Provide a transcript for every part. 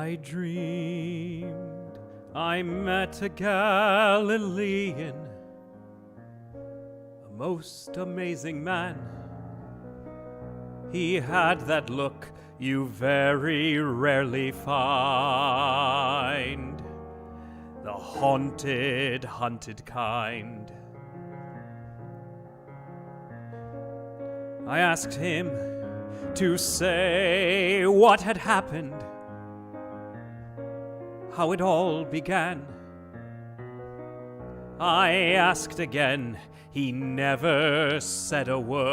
I dreamed I met a Galilean, a most amazing man. He had that look you very rarely find, the haunted, hunted kind. I asked him to say what had happened, how it all began. I asked again, he never said a word,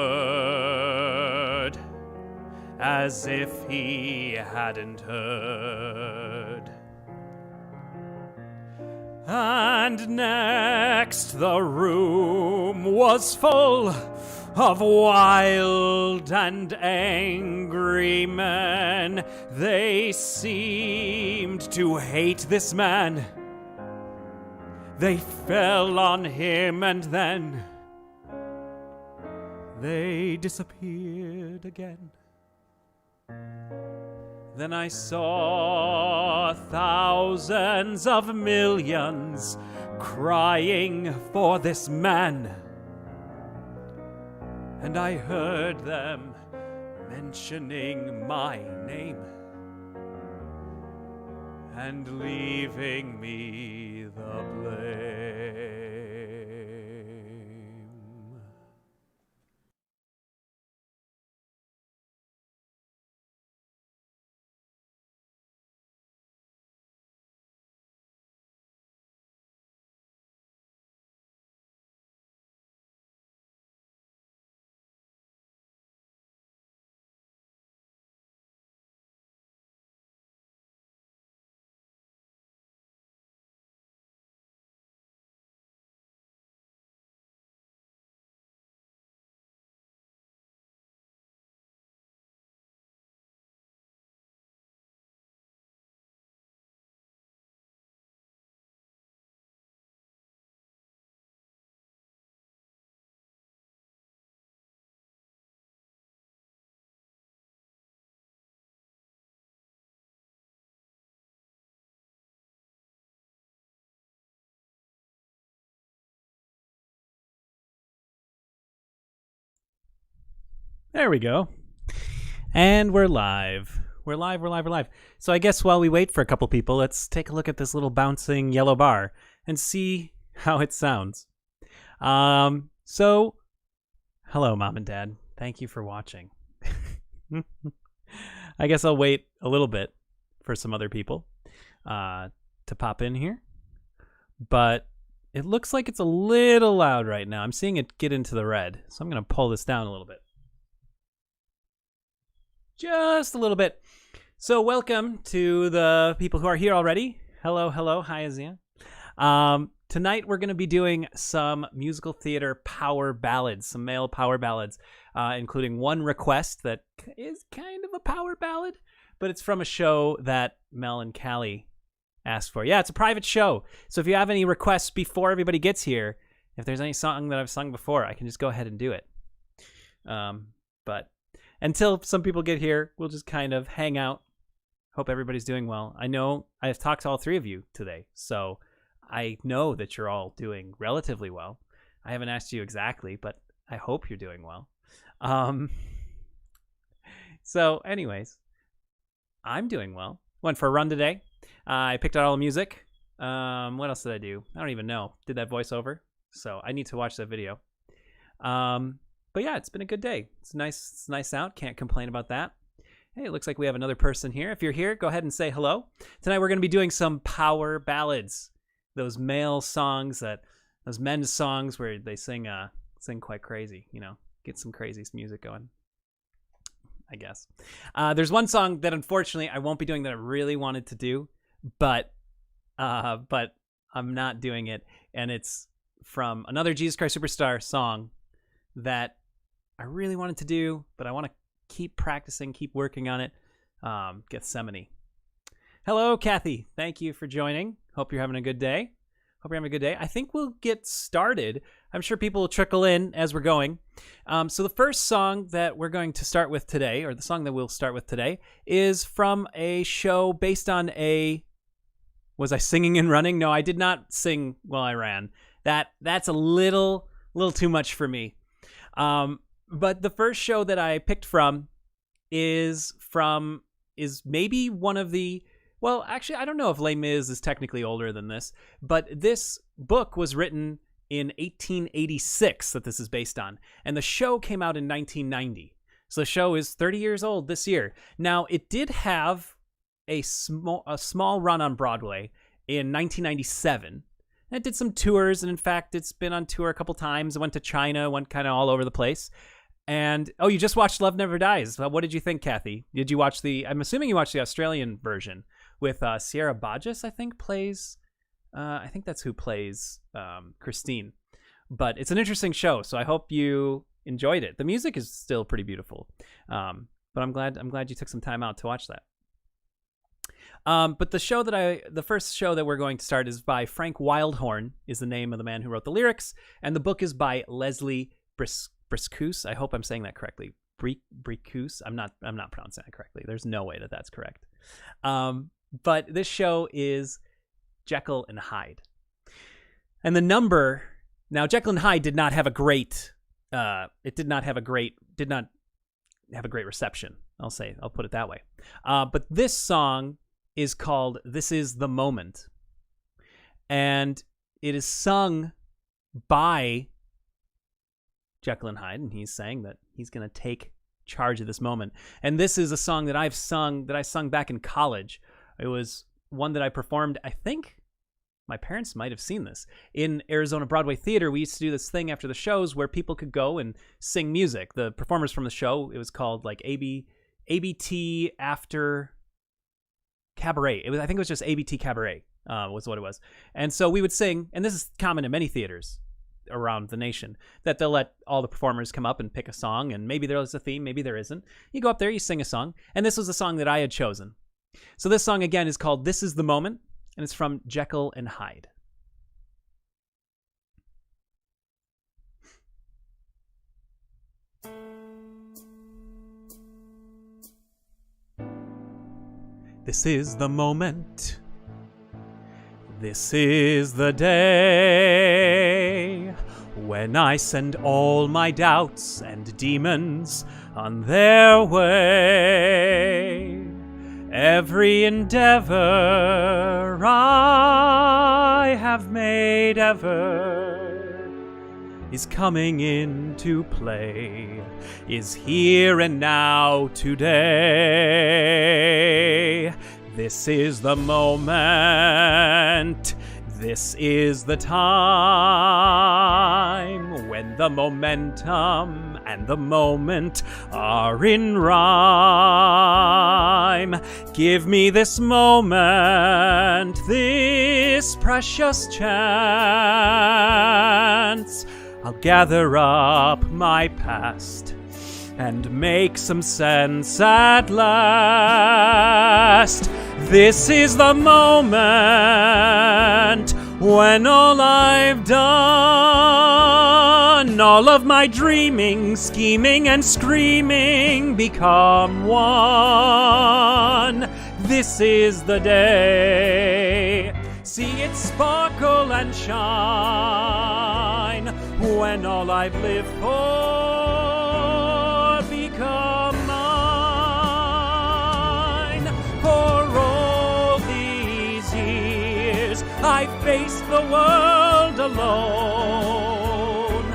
as if he hadn't heard. And next the room was full of wild and angry men. They seemed to hate this man. They fell on him and then they disappeared again. Then I saw thousands of millions crying for this man. And I heard them mentioning my name and leaving me the blame. There we go. And we're live. We're live. So I guess while we wait for a couple people, let's take a look at this little bouncing yellow bar and see how it sounds. So, hello, Mom and Dad. Thank you for watching. I guess I'll wait a little bit for some other people to pop in here. But it looks like it's a little loud right now. I'm seeing it get into the red. So I'm going to pull this down a little bit. Just a little bit. So welcome to the people who are here already. Hello. Hi, Azia. Tonight we're going to be doing some musical theater power ballads, some male power ballads, including one request that is kind of a power ballad, but it's from a show that Mel and Callie asked for. Yeah, it's a private show. So if you have any requests before everybody gets here, if there's any song that I've sung before, I can just go ahead and do it. But until some people get here, we'll just kind of hang out. Hope everybody's doing well. I know I've talked to all three of you today, so I know that you're all doing relatively well. I haven't asked you exactly, but I hope you're doing well. So anyways, I'm doing well. Went for a run today. I picked out all the music. What else did I do? I don't even know. Did that voiceover? So I need to watch that video. But yeah, it's been a good day. It's nice out. Can't complain about that. Hey, it looks like we have another person here. If you're here, go ahead and say hello. Tonight we're going to be doing some power ballads. Those male songs, those men's songs where they sing quite crazy, get some crazy music going, I guess. There's one song that unfortunately I won't be doing that I really wanted to do, but I'm not doing it. And it's from another Jesus Christ Superstar song that I really wanted to do, but I want to keep practicing, keep working on it. Gethsemane. Hello, Kathy. Thank you for joining. Hope you're having a good day. I think we'll get started. I'm sure people will trickle in as we're going. So the first song that we're going to start with today, or the song that we'll start with today, is from a show based on a... Was I singing and running? No, I did not sing while I ran. That's a little too much for me. But the first show that I picked from is maybe one of the... Well, actually, I don't know if Les Mis is technically older than this, but this book was written in 1886 that this is based on, and the show came out in 1990. So the show is 30 years old this year. Now, it did have a small run on Broadway in 1997. It did some tours, and in fact, it's been on tour a couple times. It went to China, went kind of all over the place. And, you just watched Love Never Dies. What did you think, Kathy? Did you watch I'm assuming you watched the Australian version with Sierra Burgess, I think, plays... I think that's who plays Christine. But it's an interesting show, so I hope you enjoyed it. The music is still pretty beautiful. But I'm glad you took some time out to watch that. But the first show that we're going to start is by Frank Wildhorn, is the name of the man who wrote the lyrics, and the book is by Leslie Bricusse. I hope I'm saying that correctly. Bricusse. I'm not pronouncing that correctly. There's no way that that's correct. But this show is Jekyll and Hyde. And the number... Now, Jekyll and Hyde did not have a great reception. I'll put it that way. But this song is called This Is the Moment. And it is sung by Jekyll and Hyde, and he's saying that he's going to take charge of this moment. And this is a song that I sung back in college. It was one that I performed, I think my parents might have seen this. In Arizona Broadway Theater, we used to do this thing after the shows where people could go and sing music. The performers from the show, it was called like ABT After Cabaret. I think it was just ABT Cabaret was what it was. And so we would sing, and this is common in many theaters around the nation, that they'll let all the performers come up and pick a song, and maybe there's a theme, maybe there isn't. You go up there, you sing a song, and this was a song that I had chosen. So this song, again, is called This Is the Moment, and it's from Jekyll and Hyde. This is the moment. This is the day when I send all my doubts and demons on their way. Every endeavor I have made ever is coming into play, is here and now today. This is the moment. This is the time when the momentum and the moment are in rhyme. Give me this moment, this precious chance. I'll gather up my past and make some sense at last. This is the moment when all I've done, all of my dreaming, scheming, and screaming become one. This is the day. See it sparkle and shine when all I've lived for become mine. For all these years I faced the world alone,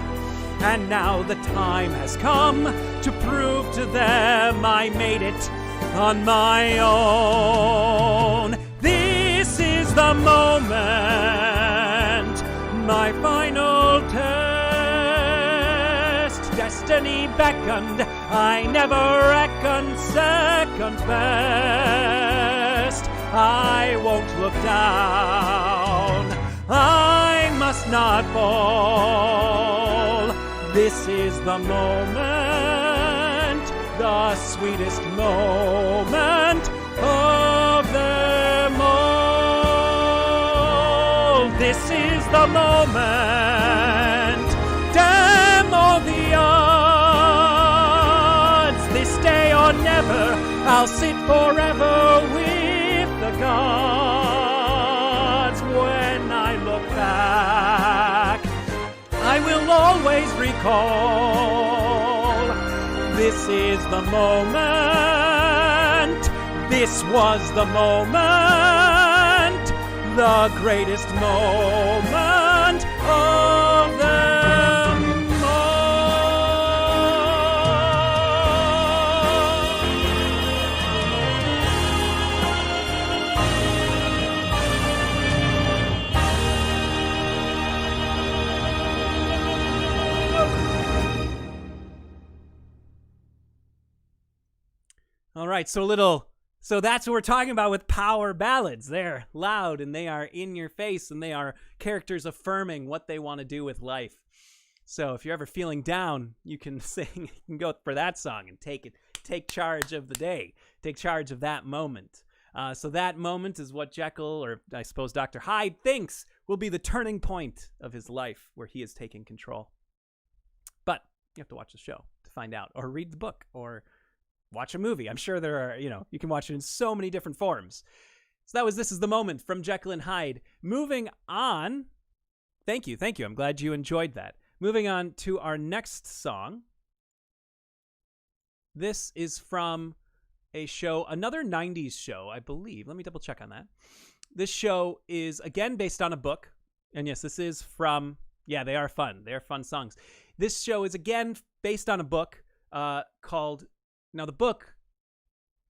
and now the time has come to prove to them I made it on my own. This is the moment, my final test. Destiny beckoned, I never reckoned second best. I won't look down, I must not fall. This is the moment, the sweetest moment of them all. This is the moment I'll sit forever with the gods. When I look back, I will always recall, this is the moment, this was the moment, the greatest moment of them all right, so that's what we're talking about with power ballads. They're loud and they are in your face and they are characters affirming what they want to do with life. So if you're ever feeling down, you can go for that song and take charge of the day, take charge of that moment. So that moment is what Jekyll, or I suppose Dr. Hyde, thinks will be the turning point of his life where he is taking control. But you have to watch the show to find out, or read the book, or watch a movie. I'm sure there are, you can watch it in so many different forms. So that was This Is the Moment from Jekyll and Hyde. Moving on. Thank you. I'm glad you enjoyed that. Moving on to our next song. This is from a show, another 90s show, I believe. Let me double check on that. This show is, again, based on a book. And yes, this is from, they are fun. They are fun songs. This show is, again, based on a book called... Now, the book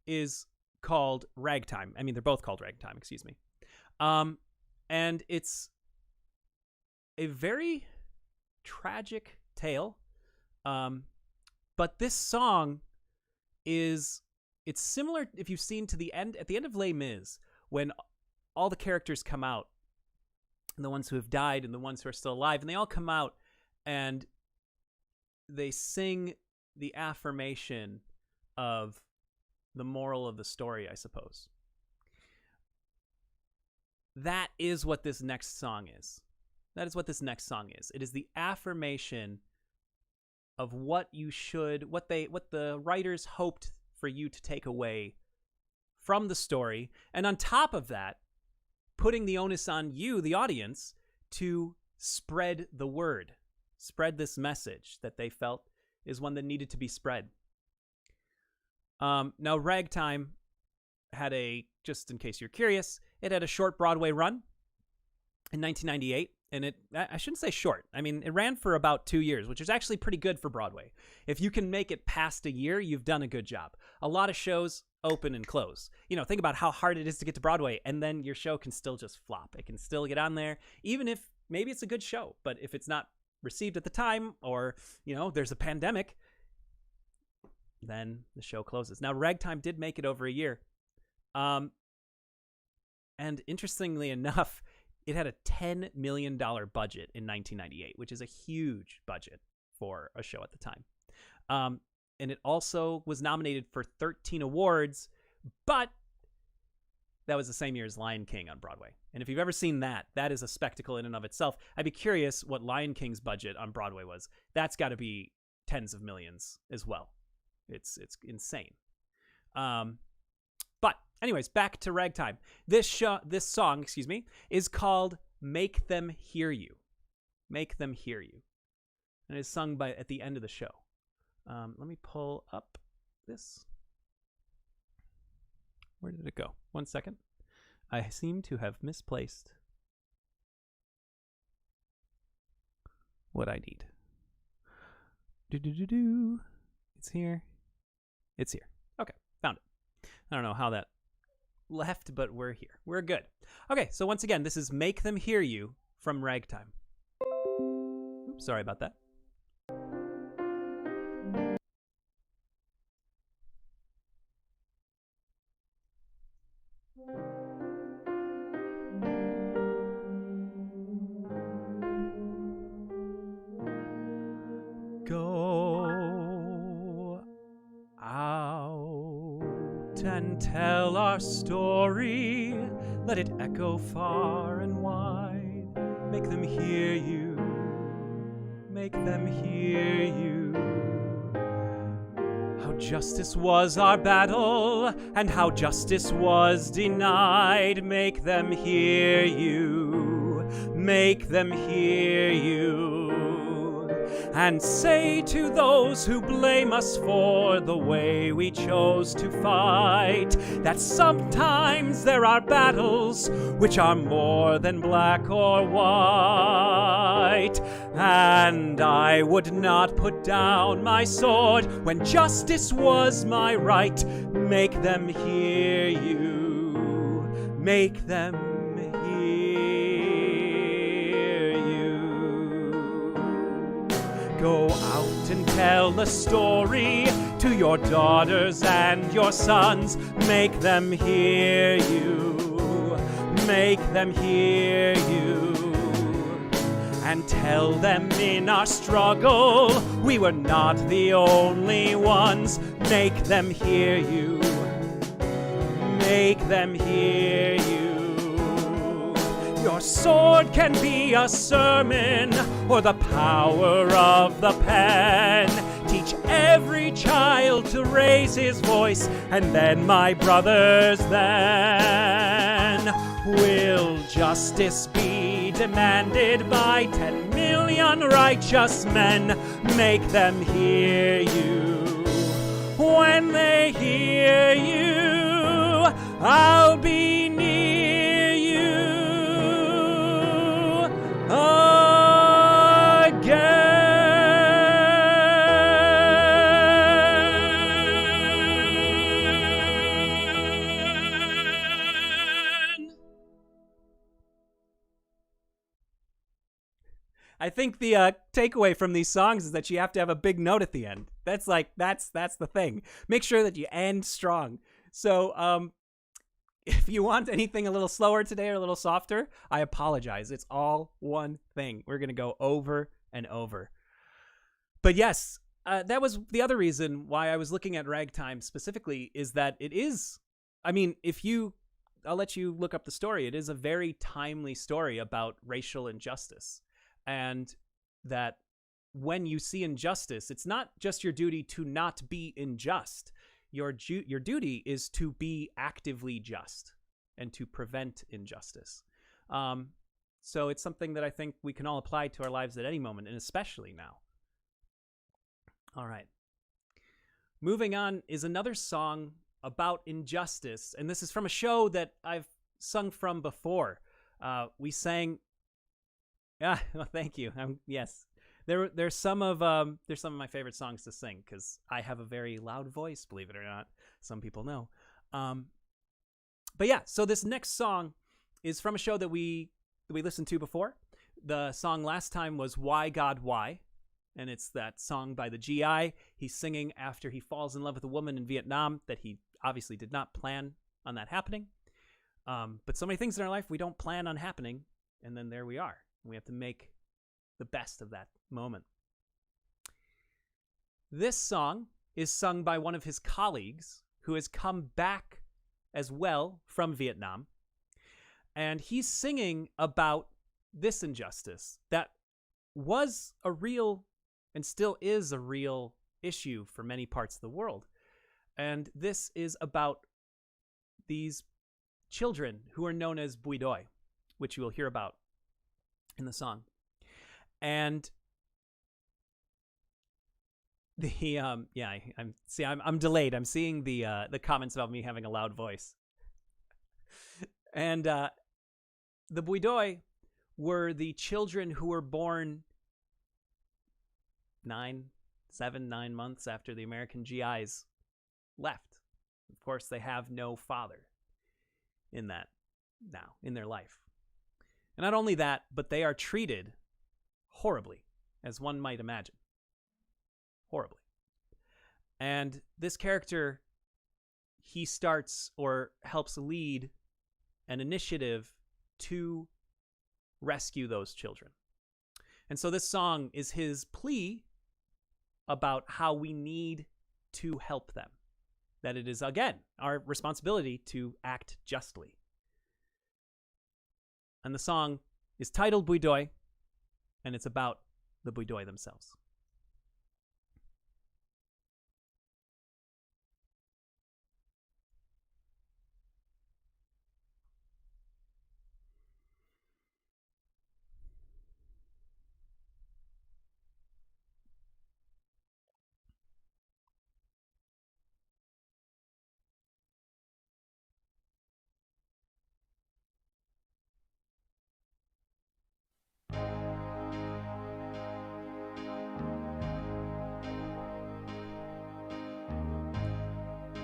is called Ragtime. I mean, they're both called Ragtime, excuse me. And it's a very tragic tale. But this song it's similar, if you've seen at the end of Les Mis, when all the characters come out, and the ones who have died and the ones who are still alive, and they all come out and they sing the affirmation of the moral of the story, I suppose. That is what this next song is. That is what this next song is. It is the affirmation of what the writers hoped for you to take away from the story, and on top of that, putting the onus on you, the audience, to spread the word, spread this message that they felt is one that needed to be spread. Now, Ragtime had just in case you're curious, it had a short Broadway run in 1998. And I shouldn't say short. I mean, it ran for about 2 years, which is actually pretty good for Broadway. If you can make it past a year, you've done a good job. A lot of shows open and close. Think about how hard it is to get to Broadway, and then your show can still just flop. It can still get on there, even if maybe it's a good show. But if it's not received at the time, or, there's a pandemic, then the show closes. Now, Ragtime did make it over a year. And interestingly enough, it had a $10 million budget in 1998, which is a huge budget for a show at the time. And it also was nominated for 13 awards, but that was the same year as Lion King on Broadway. And if you've ever seen that is a spectacle in and of itself. I'd be curious what Lion King's budget on Broadway was. That's got to be tens of millions as well. It's insane. But anyways, back to Ragtime. This song, is called "Make Them Hear You." Make Them Hear You, and it's sung at the end of the show. Let me pull up this. Where did it go? 1 second. I seem to have misplaced what I need. It's here. It's here. Okay, found it. I don't know how that left, but we're here. We're good. Okay, so once again, this is "Make Them Hear You" from Ragtime. Oops, sorry about that. Go out and tell our story. Let it echo far and wide. Make them hear you. Make them hear you. How justice was our battle, and how justice was denied. Make them hear you, make them hear you, and say to those who blame us for the way we chose to fight, that sometimes there are battles which are more than black or white. And I would not put down my sword when justice was my right. Make them hear you, make them hear you. Go out and tell the story to your daughters and your sons. Make them hear you, make them hear you. And tell them in our struggle we were not the only ones. Make them hear you, make them hear you. Your sword can be a sermon or the power of the pen. Teach every child to raise his voice, and then, my brothers, then will justice be demanded by 10 million righteous men. Make them hear you. When they hear you, I'll be near you again. I think the takeaway from these songs is that you have to have a big note at the end. That's the thing. Make sure that you end strong. So if you want anything a little slower today or a little softer, I apologize. It's all one thing. We're going to go over and over. But yes, that was the other reason why I was looking at Ragtime specifically, is that it is, I mean, I'll let you look up the story. It is a very timely story about racial injustice. And that when you see injustice, it's not just your duty to not be unjust. Your duty is to be actively just and to prevent injustice. So it's something that I think we can all apply to our lives at any moment, and especially now. All right. Moving on is another song about injustice, and this is from a show that I've sung from before. We sang... well, thank you. Yes, there's some of my favorite songs to sing because I have a very loud voice. Believe it or not, some people know. But yeah, so this next song is from a show that we listened to before. The song last time was "Why God Why," and it's that song by the GI. He's singing after he falls in love with a woman in Vietnam that he obviously did not plan on that happening. But so many things in our life we don't plan on happening, and then there we are. We have to make the best of that moment. This song is sung by one of his colleagues who has come back as well from Vietnam. And he's singing about this injustice that was a real and still is a real issue for many parts of the world. And this is about these children who are known as Bui Doi, which you will hear about in the song. And the I'm delayed. I'm seeing the comments about me having a loud voice. And the Bui Doi were the children who were born 9 months after the American GIs left. Of course, they have no father in that now in their life. And not only that, but they are treated horribly, as one might imagine. Horribly. And this character, he starts or helps lead an initiative to rescue those children. And so this song is his plea about how we need to help them. That it is, again, our responsibility to act justly. And the song is titled Bui Doi, and it's about the Bui Doi themselves.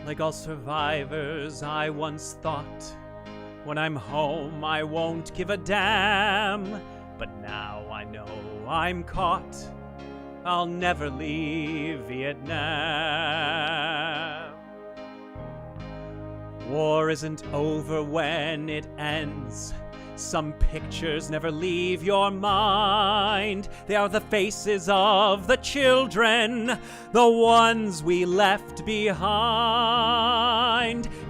Like all survivors, I once thought, when I'm home, I won't give a damn. But now I know I'm caught. I'll never leave Vietnam. War isn't over when it ends. Some pictures never leave your mind. They are the faces of the children, the ones we left behind.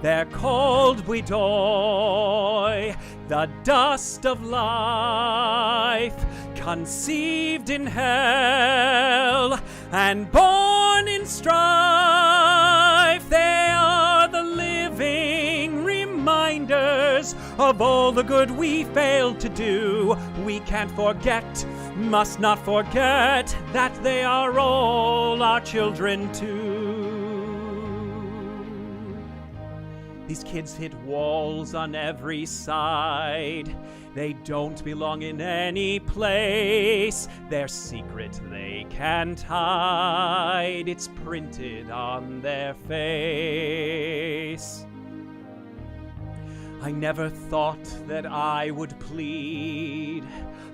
They're called Bui Doi, the dust of life, conceived in hell and born in strife. They are the living reminders of all the good we failed to do. We can't forget, must not forget, that they are all our children too. These kids hit walls on every side. They don't belong in any place. Their secret they can't hide. It's printed on their face. I never thought that I would plead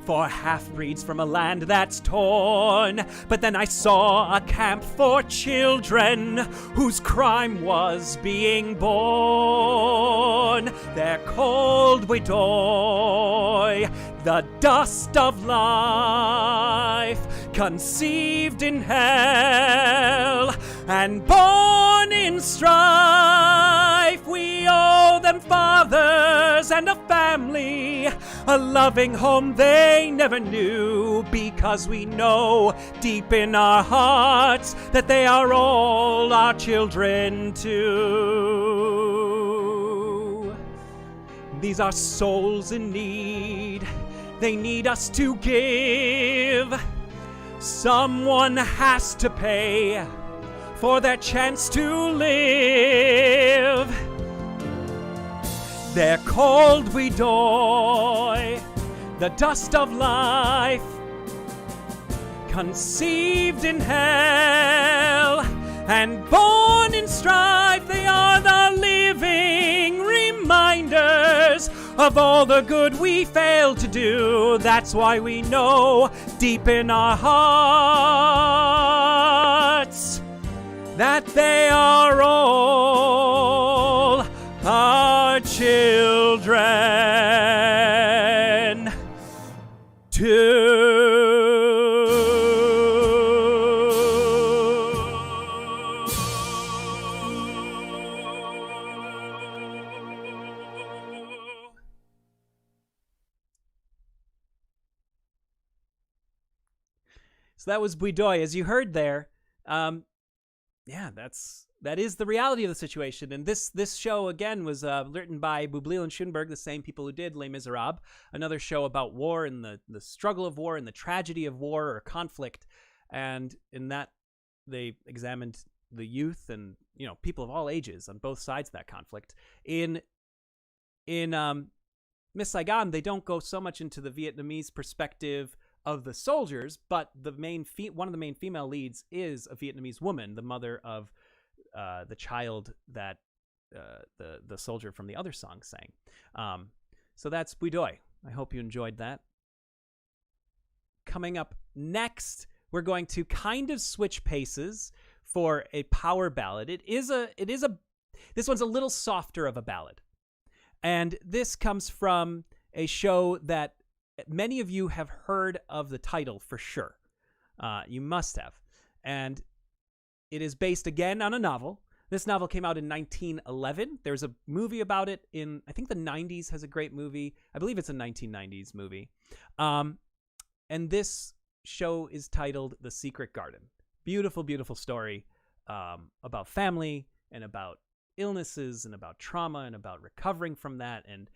for half-breeds from a land that's torn. But then I saw a camp for children whose crime was being born. They're called Bui Doi, the dust of life, conceived in hell and born in strife. We owe them fathers and a family, a loving home they never knew, because we know deep in our hearts that they are all our children too. These are souls in need. They need us to give. Someone has to pay for their chance to live. They're called Bui Doi, the dust of life, conceived in hell and born in strife. They are the living reminders of all the good we failed to do. That's why we know deep in our hearts that they are all our children too. So that was Bui Doi, as you heard there. Yeah, that is the reality of the situation. And this show, again, was written by Boublil and Schoenberg, the same people who did Les Miserables, another show about war and the struggle of war and the tragedy of war or conflict. And in that, they examined the youth and, people of all ages on both sides of that conflict. In Miss Saigon, they don't go so much into the Vietnamese perspective of the soldiers, but one of the main female leads is a Vietnamese woman, the mother of the child that the soldier from the other song sang. So that's Bui Doi. I hope you enjoyed that. Coming up next, we're going to kind of switch paces for a power ballad. This one's a little softer of a ballad. And this comes from a show that many of you have heard of the title for sure. You must have. And it is based again on a novel. This novel came out in 1911. There's a movie about it in, I think the 90s has a great movie. I believe it's a 1990s movie. And this show is titled The Secret Garden. Beautiful, beautiful story about family and about illnesses and about trauma and about recovering from that and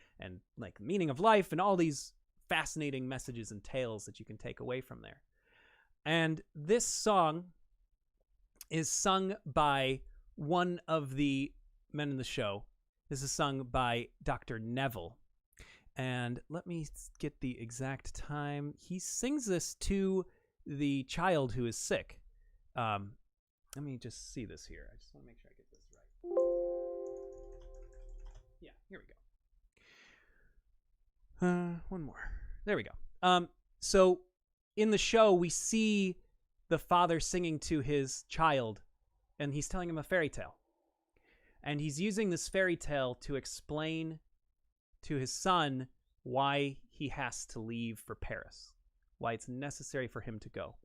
like the meaning of life and all these fascinating messages and tales that you can take away from there. And this song is sung by one of the men in the show. This is sung by Dr. Neville. And let me get the exact time. He sings this to the child who is sick. Let me just see this here. I just want to make sure I get this right. One more. There we go. So in the show, we see the father singing to his child, and he's telling him a fairy tale. And he's using this fairy tale to explain to his son why he has to leave for Paris, why it's necessary for him to go.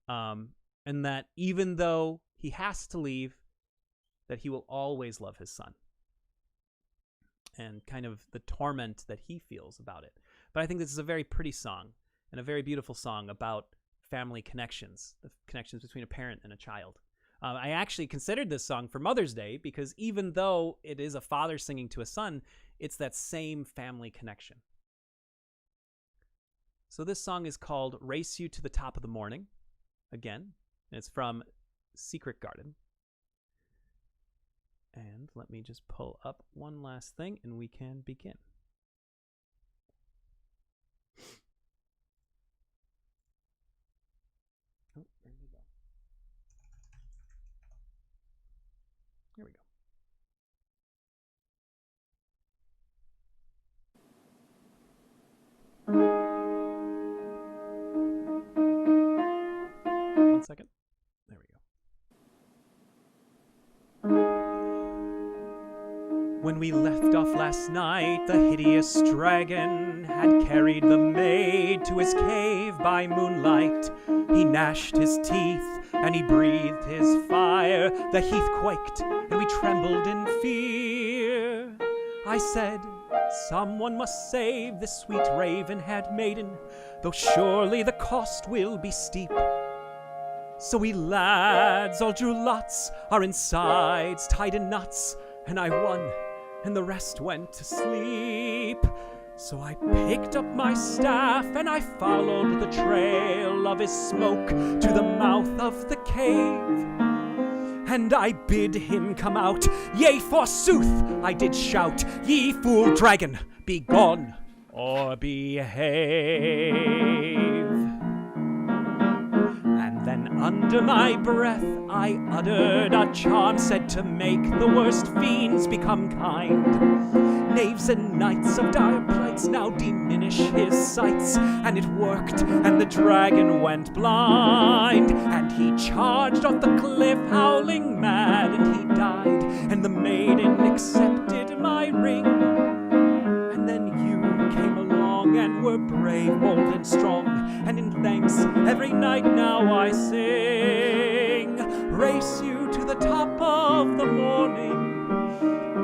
And that even though he has to leave, that he will always love his son. And kind of the torment that he feels about it. But I think this is a very pretty song and a very beautiful song about family connections, the connections between a parent and a child. I actually considered this song for Mother's Day because even though it is a father singing to a son, it's that same family connection. So this song is called Race You to the Top of the Morning. Again, it's from Secret Garden. And let me just pull up one last thing and we can begin. Oh, where did it go? Here we go. One second. There we go. When we left off last night, the hideous dragon had carried the maid to his cave by moonlight. He gnashed his teeth and he breathed his fire. The heath quaked and we trembled in fear. I said, someone must save this sweet raven-haired maiden, though surely the cost will be steep. So we lads all drew lots, our insides tied in knots, and I won, and the rest went to sleep. So I picked up my staff, and I followed the trail of his smoke to the mouth of the cave. And I bid him come out, yea, forsooth, I did shout, ye fool dragon, be gone, or behave. And then under my breath I uttered a charm said to make the worst fiends become kind. Knaves and knights of dire plights now diminish his sights. And it worked, and the dragon went blind. And he charged off the cliff howling mad, and he died. And the maiden accepted my ring. And then you came along and were brave, bold, and strong. And in thanks every night now I sing, race you to the top of the morning.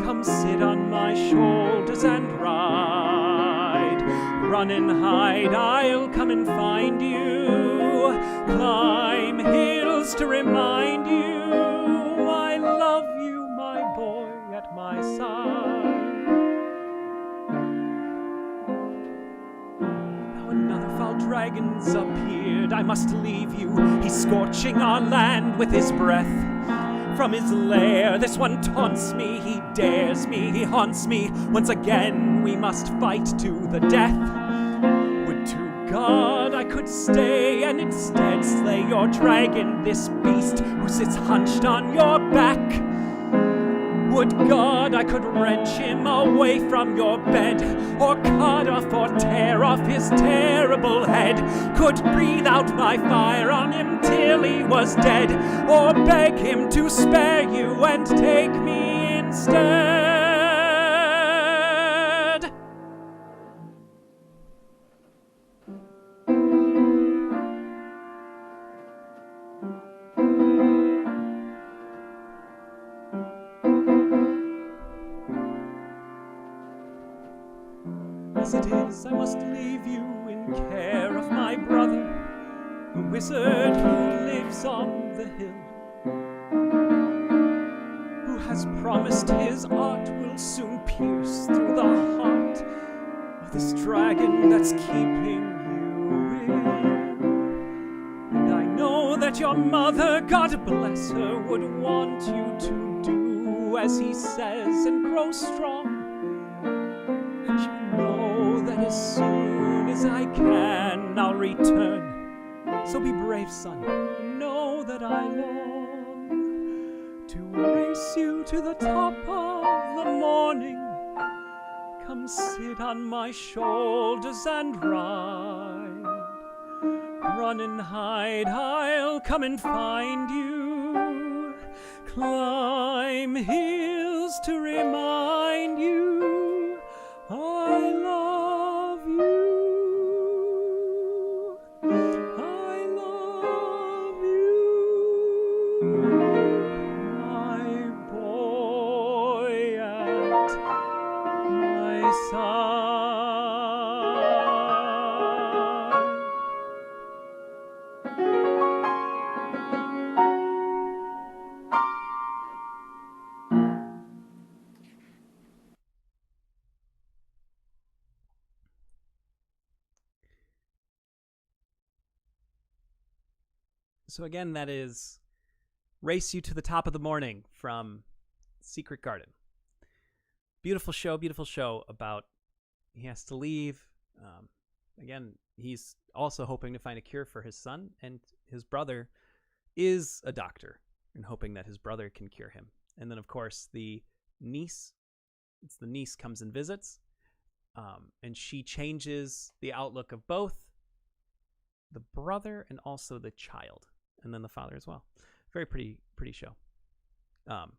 Come sit on my shoulders and ride. Run and hide, I'll come and find you. Climb hills to remind you I love you, my boy, at my side. Another foul dragon's appeared, I must leave you. He's scorching our land with his breath. From his lair, this one taunts me, he dares me, he haunts me. Once again, we must fight to the death. Would to God I could stay and instead slay your dragon, this beast who sits hunched on your back. Would God I could wrench him away from your bed, or cut off or tear off his terrible head, could breathe out my fire on him till he was dead, or beg him to spare you and take me instead. As it is, I must leave you in care of my brother, the wizard who lives on the hill, who has promised his art will soon pierce through the heart of this dragon that's keeping you ill. And I know that your mother, God bless her, would want you to do as he says and grow strong. And you know that as soon as I can, I'll return. So be brave, son, and know that I long to race you to the top of the morning. Come sit on my shoulders and ride. Run and hide, I'll come and find you. Climb hills to remind you I love you. I love you. My boy at my side. So again, that is Race You to the Top of the Morning from Secret Garden. Beautiful show about he has to leave. Again, he's also hoping to find a cure for his son, and his brother is a doctor and hoping that his brother can cure him. And then, of course, the niece comes and visits, and she changes the outlook of both the brother and also the child, and then the father as well. Very pretty show. All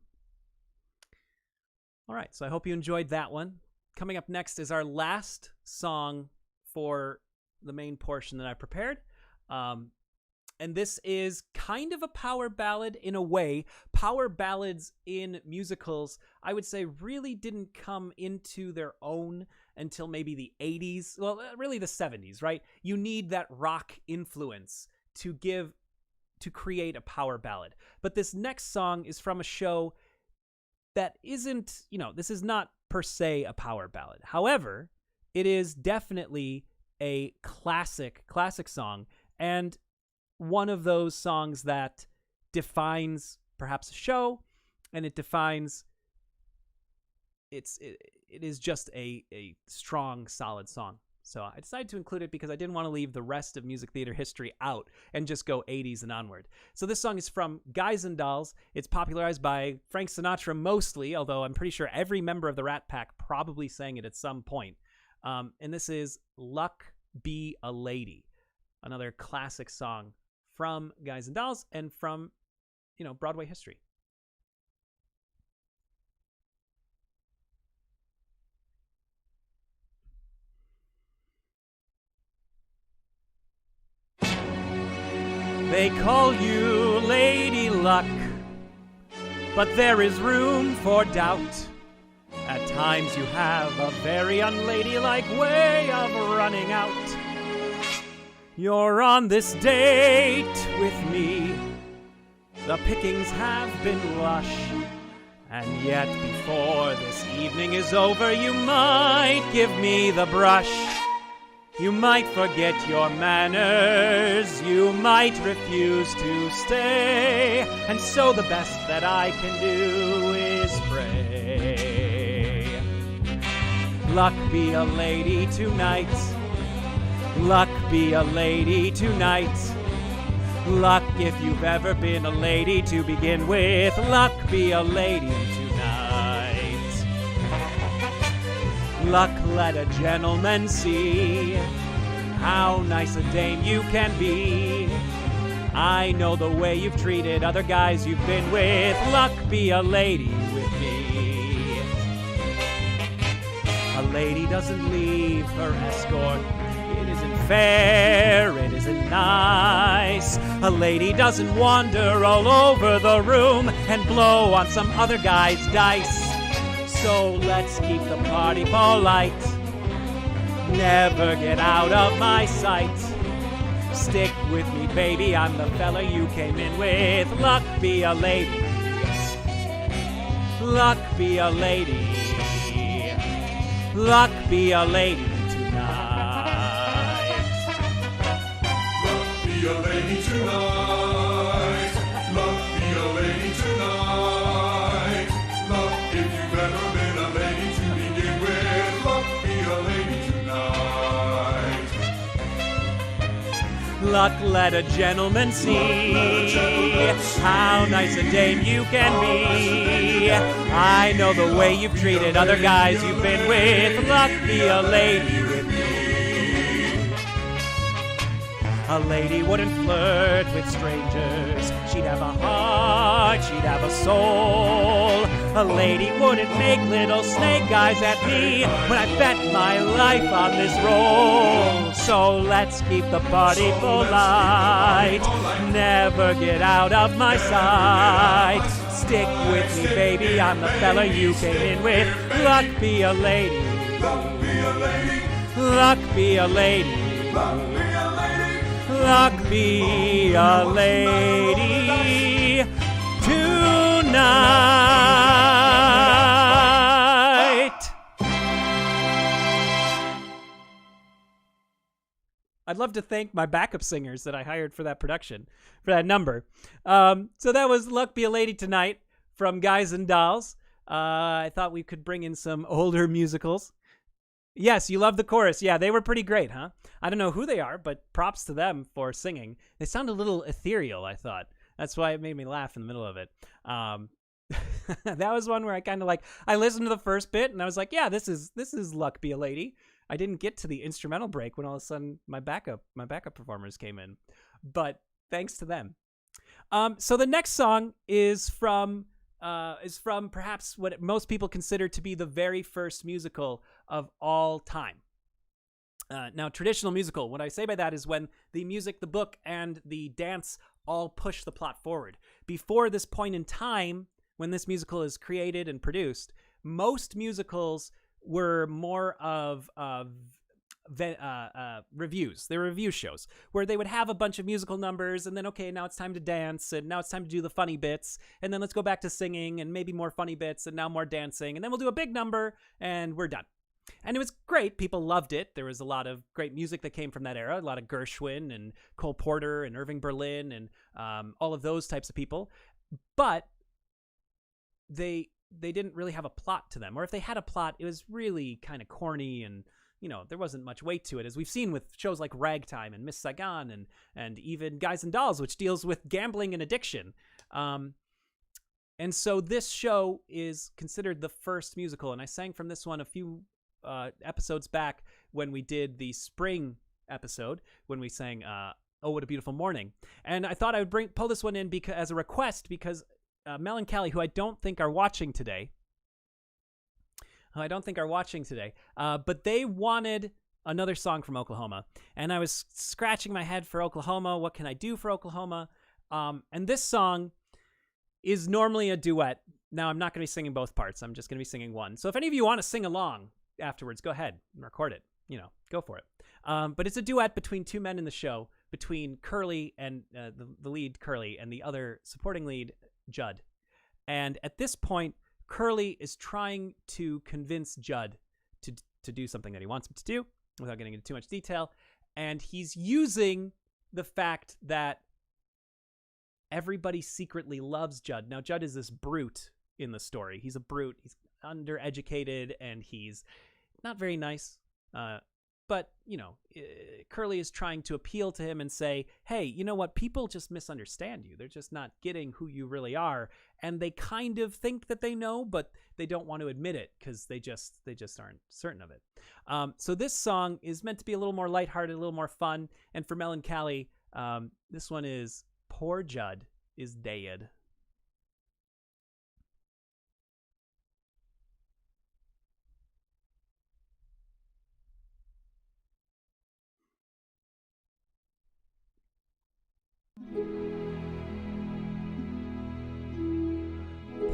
right, so I hope you enjoyed that one. Coming up next is our last song for the main portion that I prepared. And this is kind of a power ballad in a way. Power ballads in musicals, I would say, really didn't come into their own until maybe the 80s. Well, really the 70s, right? You need that rock influence to create a power ballad. But this next song is from a show that isn't, this is not per se a power ballad. However, it is definitely a classic song, and one of those songs that defines perhaps a show, and it defines it is just a strong, solid song. So I decided to include it because I didn't want to leave the rest of music theater history out and just go 80s and onward. So this song is from Guys and Dolls. It's popularized by Frank Sinatra mostly, although I'm pretty sure every member of the Rat Pack probably sang it at some point. And this is Luck Be a Lady, another classic song from Guys and Dolls and from, Broadway history. They call you Lady Luck, but there is room for doubt. At times you have a very unladylike way of running out. You're on this date with me. The pickings have been lush, and yet before this evening is over, you might give me the brush. You might forget your manners, you might refuse to stay, and so the best that I can do is pray. Luck be a lady tonight, luck be a lady tonight. Luck if you've ever been a lady to begin with, luck be a lady tonight. Luck let a gentleman see how nice a dame you can be. I know the way you've treated other guys you've been with. Luck be a lady with me. A lady doesn't leave her escort. It isn't fair, it isn't nice. A lady doesn't wander all over the room and blow on some other guy's dice. So let's keep the party polite. Never get out of my sight. Stick with me, baby, I'm the fella you came in with. Luck be a lady. Luck be a lady. Luck be a lady tonight. Luck be a lady tonight. Luck be a lady tonight. Luck if you've ever been a lady to begin with. Luck be a lady tonight. Luck, let a gentleman see how nice a dame you can be. I know the way you've treated other guys you've been with. Luck, be a lady with me. A lady wouldn't flirt with strangers. She'd have a heart, she'd have a soul. A lady wouldn't make little snake eyes at me when I bet my life on this roll. So let's keep the party polite. Never get out of my sight. Stick with me, baby, I'm the fella you came in with. Luck, be a lady. Luck, be a lady. Luck, be a lady. Luck, be a lady. Luck, be a lady tonight. I'd love to thank my backup singers that I hired for that production, for that number. So that was Luck, Be a Lady Tonight from Guys and Dolls. I thought we could bring in some older musicals. Yes, you love the chorus. Yeah, they were pretty great, huh? I don't know who they are, but props to them for singing. They sound a little ethereal, I thought. That's why it made me laugh in the middle of it. That was one where I kind of I listened to the first bit and I was like, yeah, this is Luck, Be a Lady. I didn't get to the instrumental break when all of a sudden my backup performers came in. But thanks to them. So the next song is from perhaps what most people consider to be the very first musical of all time. Now, traditional musical, what I say by that is when the music, the book, and the dance all push the plot forward. Before this point in time, when this musical is created and produced, most musicals were more of reviews. They're review shows where they would have a bunch of musical numbers and then, okay, now it's time to dance and now it's time to do the funny bits and then let's go back to singing and maybe more funny bits and now more dancing and then we'll do a big number and we're done. And it was great. People loved it. There was a lot of great music that came from that era, a lot of Gershwin and Cole Porter and Irving Berlin and all of those types of people. But they didn't really have a plot to them. Or if they had a plot, it was really kind of corny and there wasn't much weight to it, as we've seen with shows like Ragtime and Miss Saigon and even Guys and Dolls, which deals with gambling and addiction. And so this show is considered the first musical, and I sang from this one a few episodes back when we did the spring episode, when we sang Oh, What a Beautiful Morning. And I thought I would pull this one in as a request because Mel and Callie, who I don't think are watching today, but they wanted another song from Oklahoma. And I was scratching my head for Oklahoma. What can I do for Oklahoma? And this song is normally a duet. Now, I'm not going to be singing both parts. I'm just going to be singing one. So if any of you want to sing along afterwards, go ahead and record it. Go for it. But it's a duet between two men in the show, between Curly and the lead, Curly, and the other supporting lead, Judd. And at this point, Curly is trying to convince Judd to do something that he wants him to do without getting into too much detail. And he's using the fact that everybody secretly loves Judd. Now, Judd is this brute in the story. He's a brute. He's undereducated and he's not very nice. But, Curly is trying to appeal to him and say, hey, you know what? People just misunderstand you. They're just not getting who you really are. And they kind of think that they know, but they don't want to admit it because they just aren't certain of it. So this song is meant to be a little more lighthearted, a little more fun. And for Mel and Callie, this one is Poor Judd is Dead.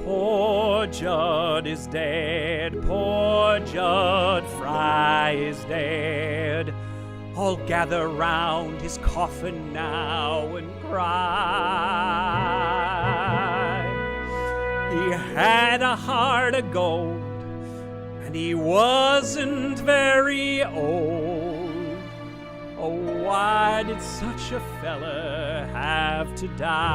Poor Judd is dead, poor Judd Fry is dead. All gather round his coffin now and cry. He had a heart of gold, and he wasn't very old. Oh, why did such a fella have to die?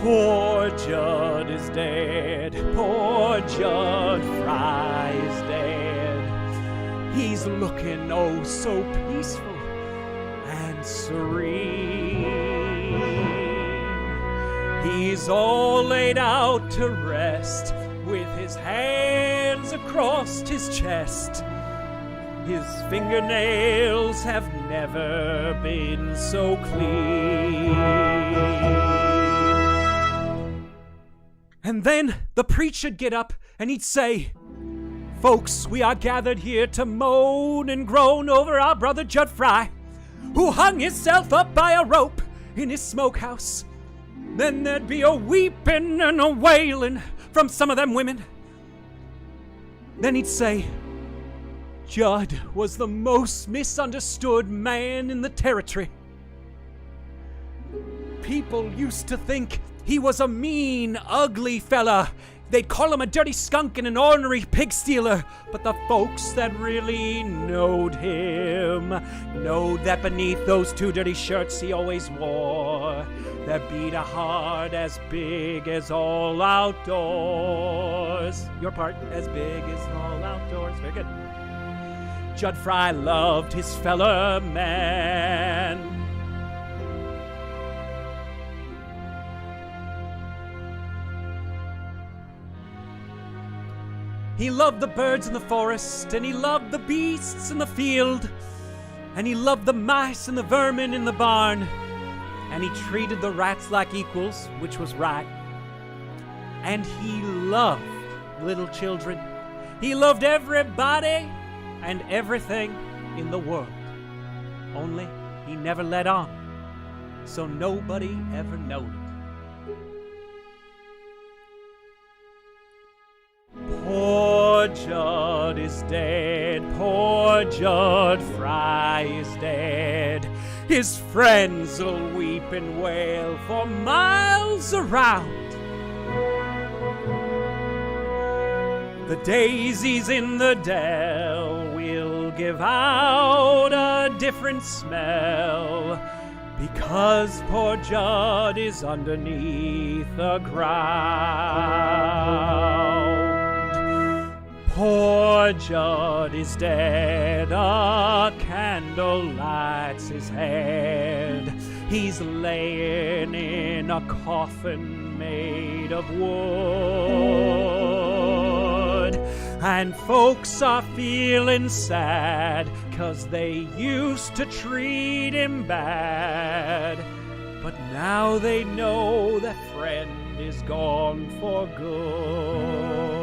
Poor Judd is dead, poor Judd Fry is dead. He's looking oh so peaceful and serene. He's all laid out to rest with his hands across his chest. His fingernails have never been so clean. And then the preacher'd get up and he'd say, "Folks, we are gathered here to moan and groan over our brother Judd Fry, who hung himself up by a rope in his smokehouse." Then there'd be a weeping and a wailing from some of them women. Then he'd say, "Judd was the most misunderstood man in the territory. People used to think he was a mean, ugly fella. They'd call him a dirty skunk and an ornery pig stealer. But the folks that really knowed him knowed that beneath those two dirty shirts he always wore, there beat a heart as big as all outdoors." Your part, as big as all outdoors. Very good. Judd Fry loved his fellow man. He loved the birds in the forest, and he loved the beasts in the field, and he loved the mice and the vermin in the barn, and he treated the rats like equals, which was right. And he loved little children. He loved everybody and everything in the world. Only he never let on, so nobody ever knowed it. Poor Judd is dead, poor Judd Fry is dead. His friends'll weep and wail for miles around. The daisies in the dell will give out a different smell, because poor Judd is underneath the ground. Poor Judd is dead, a candle lights his head. He's laying in a coffin made of wood. And folks are feeling sad, 'cause they used to treat him bad. But now they know that friend is gone for good.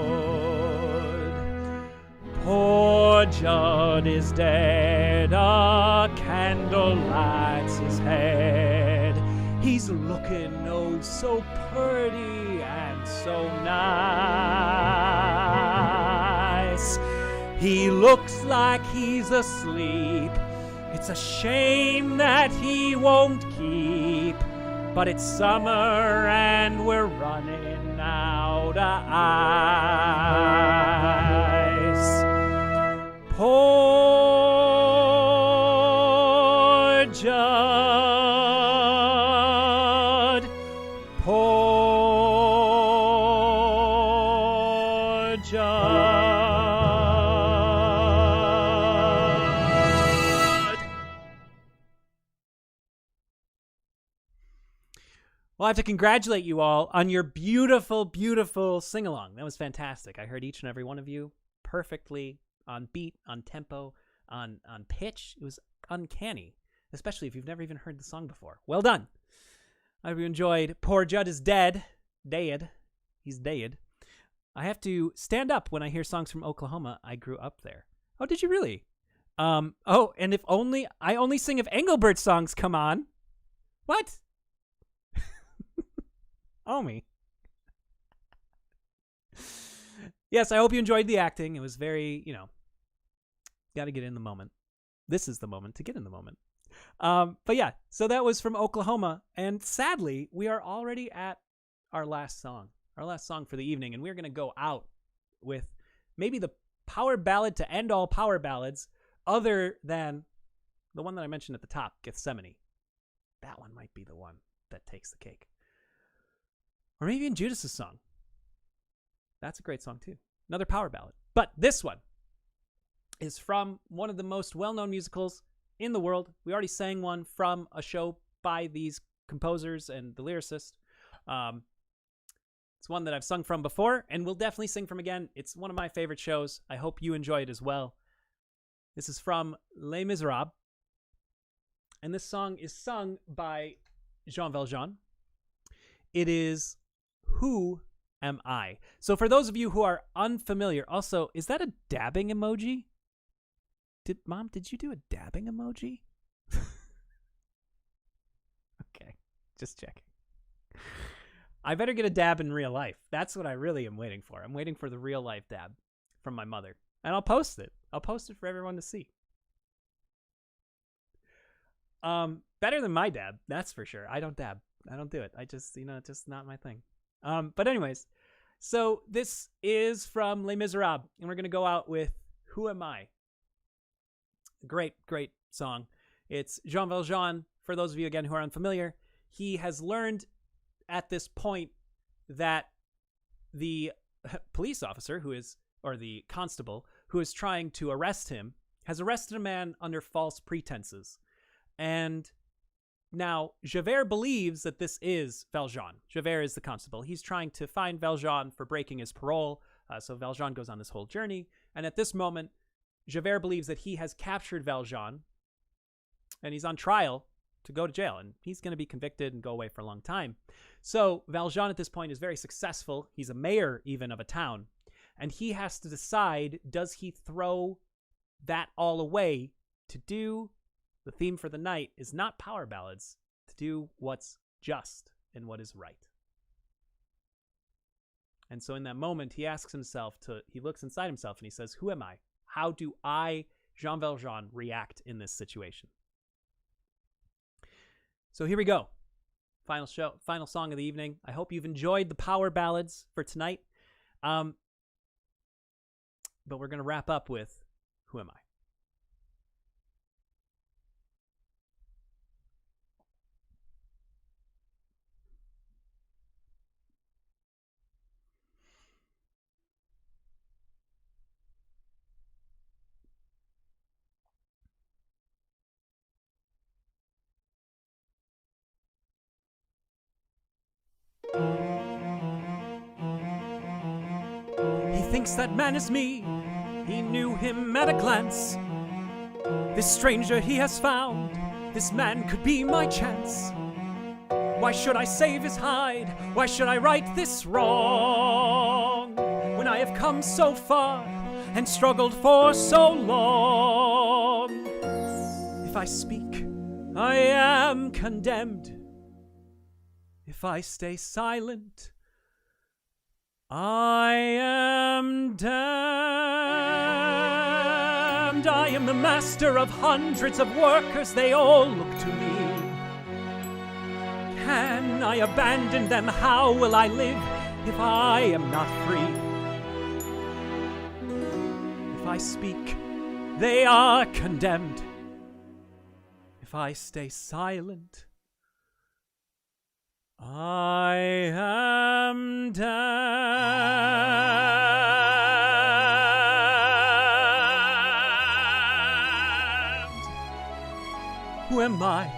Poor Judd is dead, a candle lights his head. He's looking oh so pretty and so nice. He looks like he's asleep. It's a shame that he won't keep, but it's summer and we're running out of ice. Poor Judd, poor Judd. Well, I have to congratulate you all on your beautiful, beautiful sing-along. That was fantastic. I heard each and every one of you perfectly on beat, on tempo, on pitch. It was uncanny, especially if you've never even heard the song before. Well done. I hope you enjoyed Poor Judd is Dead. Dead. He's dead. I have to stand up when I hear songs from Oklahoma. I grew up there. Oh, did you really? Oh, and I only sing if Engelbert songs come on. What? Oh, me. Yes, I hope you enjoyed the acting. It was very, got to get in the moment. This is the moment to get in the moment. But yeah, so that was from Oklahoma. And sadly, we are already at our last song for the evening. And we're going to go out with maybe the power ballad to end all power ballads, other than the one that I mentioned at the top, Gethsemane. That one might be the one that takes the cake. Or maybe in Judas' song. That's a great song too. Another power ballad. But this one is from one of the most well-known musicals in the world. We already sang one from a show by these composers and the lyricist. It's one that I've sung from before and will definitely sing from again. It's one of my favorite shows. I hope you enjoy it as well. This is from Les Miserables. And this song is sung by Jean Valjean. It is Who Am I? So for those of you who are unfamiliar, also, is that a dabbing emoji? Mom, did you do a dabbing emoji? Okay, just checking. I better get a dab in real life. That's what I really am waiting for. I'm waiting for the real life dab from my mother. And I'll post it. I'll post it for everyone to see. Better than my dab, that's for sure. I don't dab. I don't do it. I just, it's just not my thing. But anyways, so this is from Les Miserables, and we're going to go out with Who Am I? Great, great song. It's Jean Valjean. For those of you, again, who are unfamiliar, he has learned at this point that the police officer or the constable who is trying to arrest him has arrested a man under false pretenses. And now Javert believes that this is Valjean. Javert is the constable. He's trying to find Valjean for breaking his parole. So Valjean goes on this whole journey. And at this moment, Javert believes that he has captured Valjean and he's on trial to go to jail, and he's going to be convicted and go away for a long time. So Valjean at this point is very successful. He's a mayor even of a town, and he has to decide, does he throw that all away to do the theme for the night is not power ballads, to do what's just and what is right. And so in that moment, he asks himself he looks inside himself and he says, who am I? How do I, Jean Valjean, react in this situation? So here we go. Final song of the evening. I hope you've enjoyed the power ballads for tonight. But we're going to wrap up with Who Am I? He thinks that man is me. He knew him at a glance. This stranger he has found. This man could be my chance. Why should I save his hide? Why should I right this wrong? When I have come so far and struggled for so long. If I speak, I am condemned. If I stay silent, I am damned. I am the master of hundreds of workers, they all look to me. Can I abandon them? How will I live if I am not free? If I speak, they are condemned. If I stay silent, I am damned. Who am I?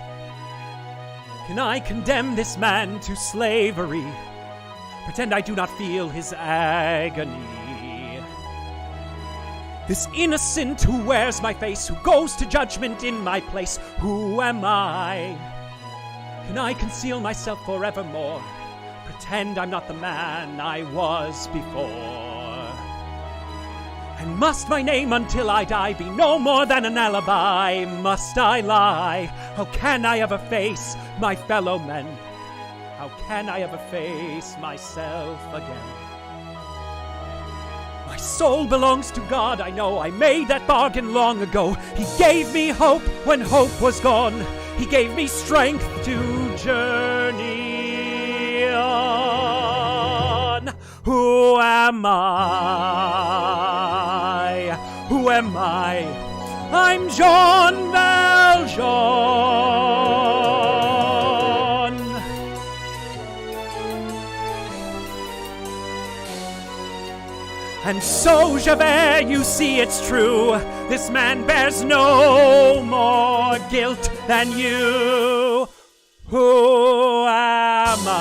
Can I condemn this man to slavery? Pretend I do not feel his agony. This innocent who wears my face, who goes to judgment in my place, who am I? Can I conceal myself forevermore? Pretend I'm not the man I was before? And must my name until I die be no more than an alibi? Must I lie? How can I ever face my fellow men? How can I ever face myself again? My soul belongs to God, I know. I made that bargain long ago. He gave me hope when hope was gone. He gave me strength to journey on. Who am I? Who am I? I'm Jean Valjean. And so, Javert, you see it's true. This man bears no more guilt than you. Who am I?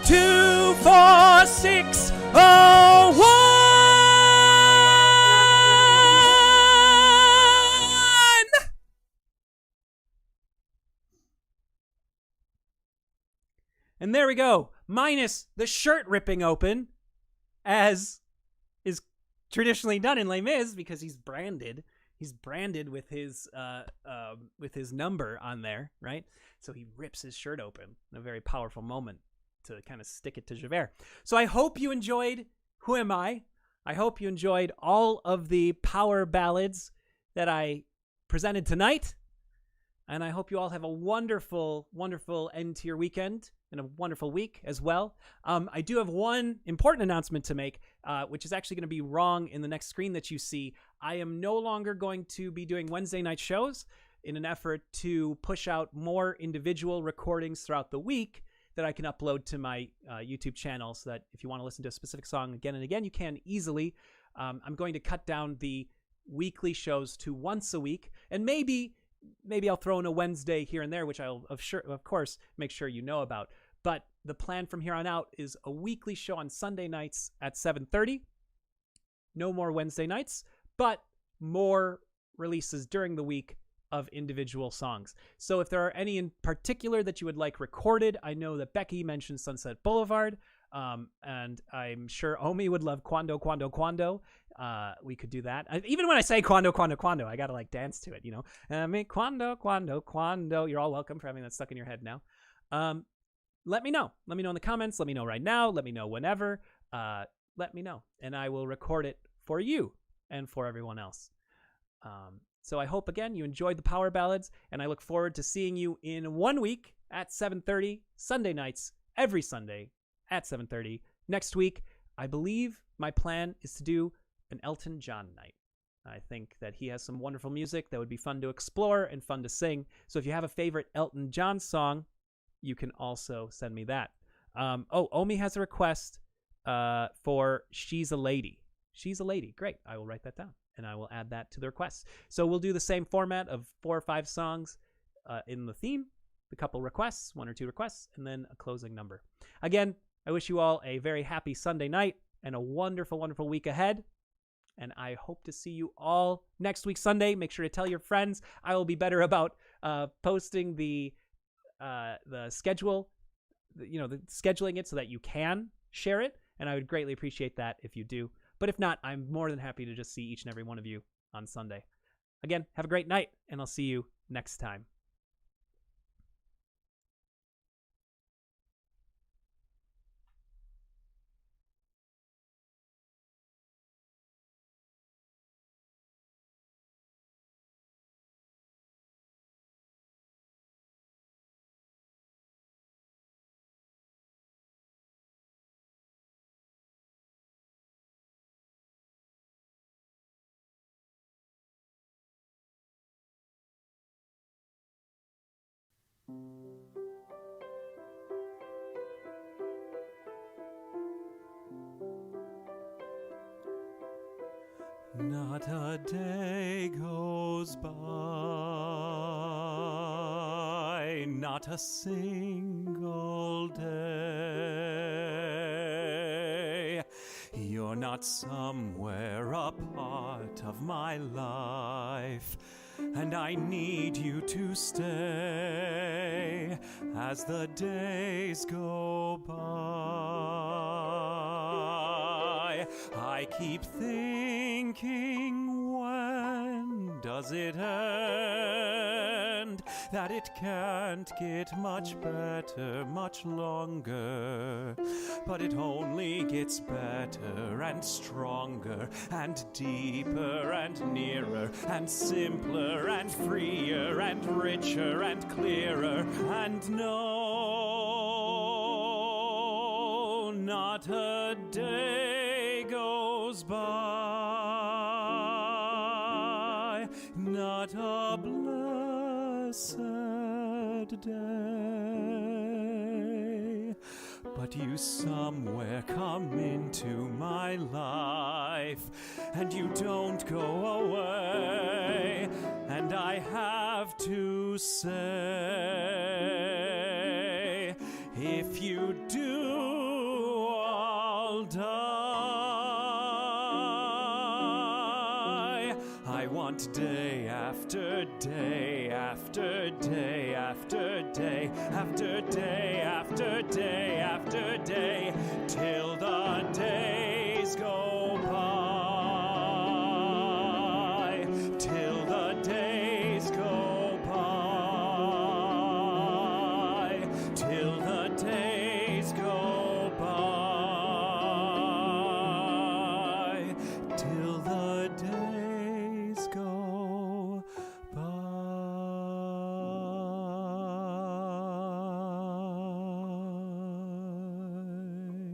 24601. And there we go. Minus the shirt ripping open, as is traditionally done in Les Mis, because he's branded. He's branded with his number on there, right? So he rips his shirt open in a very powerful moment to kind of stick it to Javert. So I hope you enjoyed Who Am I? I hope you enjoyed all of the power ballads that I presented tonight. And I hope you all have a wonderful, wonderful end to your weekend and a wonderful week as well. I do have one important announcement to make, which is actually going to be wrong in the next screen that you see. I am no longer going to be doing Wednesday night shows in an effort to push out more individual recordings throughout the week that I can upload to my YouTube channel, so that if you want to listen to a specific song again and again, you can easily. I'm going to cut down the weekly shows to once a week, and maybe I'll throw in a Wednesday here and there, which I'll of course make sure you know about. But the plan from here on out is a weekly show on Sunday nights at 7:30. No more Wednesday nights, but more releases during the week of individual songs. So if there are any in particular that you would like recorded, I know that Becky mentioned Sunset Boulevard, and I'm sure Omi would love Quando, Quando, Quando. We could do that. Even when I say Quando, Quando, Quando, I gotta like dance to it, you know? Quando, Quando, Quando. You're all welcome for having that stuck in your head now. Let me know. Let me know in the comments. Let me know right now. Let me know whenever. Let me know, and I will record it for you and for everyone else. So I hope, again, you enjoyed the Power Ballads, and I look forward to seeing you in 1 week at 7:30, Sunday nights, every Sunday at 7:30. Next week, I believe my plan is to do an Elton John night. I think that he has some wonderful music that would be fun to explore and fun to sing. So if you have a favorite Elton John song, you can also send me that. Omi has a request for She's a Lady. She's a Lady. Great. I will write that down, and I will add that to the request. So we'll do the same format of 4 or 5 songs in the theme, a couple requests, 1 or 2 requests, and then a closing number. Again, I wish you all a very happy Sunday night and a wonderful, wonderful week ahead. And I hope to see you all next week, Sunday. Make sure to tell your friends. I will be better about posting the schedule, the scheduling it so that you can share it. And I would greatly appreciate that if you do. But if not, I'm more than happy to just see each and every one of you on Sunday. Again, have a great night, and I'll see you next time. Not a day goes by, not a single day. You're not somewhere a part of my life, and I need you to stay as the days go by. I keep thinking, when does it end? That it can't get much better, much longer. But it only gets better and stronger and deeper and nearer and simpler and freer and richer and clearer. And no, not a day goes by, not a blessed day, but but you somewhere come into my life, and you don't go away, and I have to say, if you do, I'll die. I want day after day after day after day after day after day after day till the days go